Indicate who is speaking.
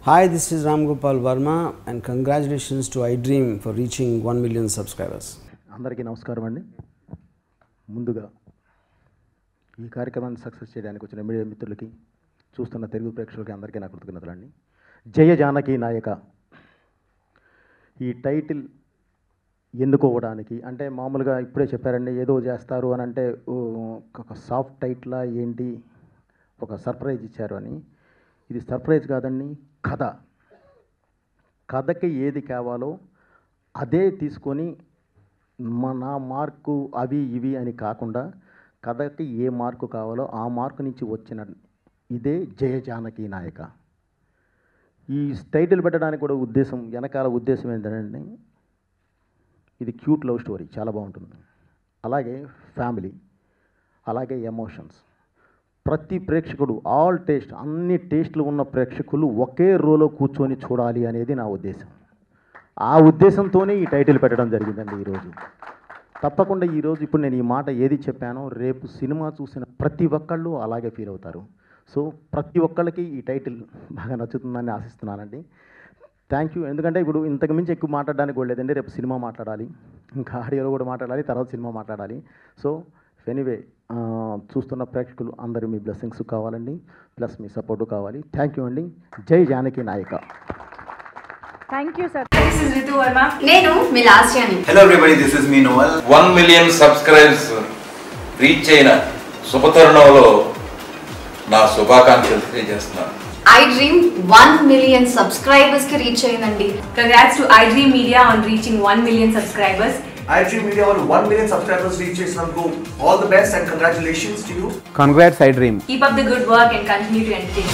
Speaker 1: Hi, this is Ram Gopal Verma and congratulations to iDream for reaching 1 million subscribers.
Speaker 2: అందరికీ నమస్కారం అండి. ముందుగా ఈ కార్యక్రమాన్ని సక్సెస్ చేయడానికి వచ్చిన మీడియా మిత్రులకి, చూస్తున్న తెలుగు ప్రేక్షకులకి అందరికీ నా కృతజ్ఞతలండి. జయ జానకి నాయక ఈ టైటిల్ ఎన్నుకోవడానికి అంటే మామూలుగా ఇప్పుడే చెప్పారండి, ఏదో చేస్తారు అని అంటే ఒక సాఫ్ట్ టైటిలా ఏంటి, ఒక సర్ప్రైజ్ ఇచ్చారు అని. ఇది సర్ప్రైజ్ కాదండి, కథకి ఏది కావాలో అదే తీసుకొని నా మార్కు అవి ఇవి అని కాకుండా కథకి ఏ మార్కు కావాలో ఆ మార్కు నుంచి వచ్చిన ఇదే జయ జానకి నాయక. ఈ టైటిల్ పెట్టడానికి కూడా వెనకాల ఉద్దేశం ఏంటంటే, ఇది క్యూట్ లవ్ స్టోరీ, చాలా బాగుంటుంది. అలాగే ఫ్యామిలీ, అలాగే ఎమోషన్స్. ప్రతి ప్రేక్షకుడు ఆల్ టేస్ట్, అన్ని టేస్ట్లు ఉన్న ప్రేక్షకులు ఒకే రోలో కూర్చొని చూడాలి అనేది నా ఉద్దేశం. ఆ ఉద్దేశంతోనే ఈ టైటిల్ పెట్టడం జరిగిందండి ఈరోజు. తప్పకుండా ఈరోజు ఇప్పుడు నేను ఈ మాట ఏది చెప్పానో రేపు సినిమా చూసిన ప్రతి ఒక్కళ్ళు అలాగే ఫీల్ అవుతారు. సో ప్రతి ఒక్కళ్ళకి ఈ టైటిల్ బాగా నచ్చుతుందని ఆశిస్తున్నానండి. Thank you. ఎందుకంటే ఇప్పుడు ఇంతకు మించి ఎక్కువ మాట్లాడడానికి కూడా లేదండి. రేపు సినిమా మాట్లాడాలి, ఇంకా ఆడియోలో కూడా మాట్లాడాలి, తర్వాత సినిమా మాట్లాడాలి. సో ఎనీవే, చూస్తున్న ప్రేక్షకులు అందరూ మీ బ్లెస్సింగ్స్ కావాలండి, ప్లస్ మీ సపోర్టు కావాలి. థ్యాంక్ యూ అండి. జై జానకి నాయక.
Speaker 3: Thank you, sir. This is Ritu Verma.
Speaker 4: నేను మీ లాస్యాని.
Speaker 5: Hello everybody, this is me Noel.
Speaker 6: 1 million subscribers reach అయిన శుభతరుణంలో నా శుభాకాంక్షలు తెలియజేస్తున్నాను.
Speaker 4: iDream 1 million subscribers కి రీచ్ అయిందండి.
Speaker 3: Congrats to iDream Media on reaching 1 million subscribers.
Speaker 5: iDream Media on 1 million subscribers reach చేసినందుకు all the best and congratulations to you.
Speaker 1: Congrats iDream.
Speaker 3: Keep up the good work and continue to entertain.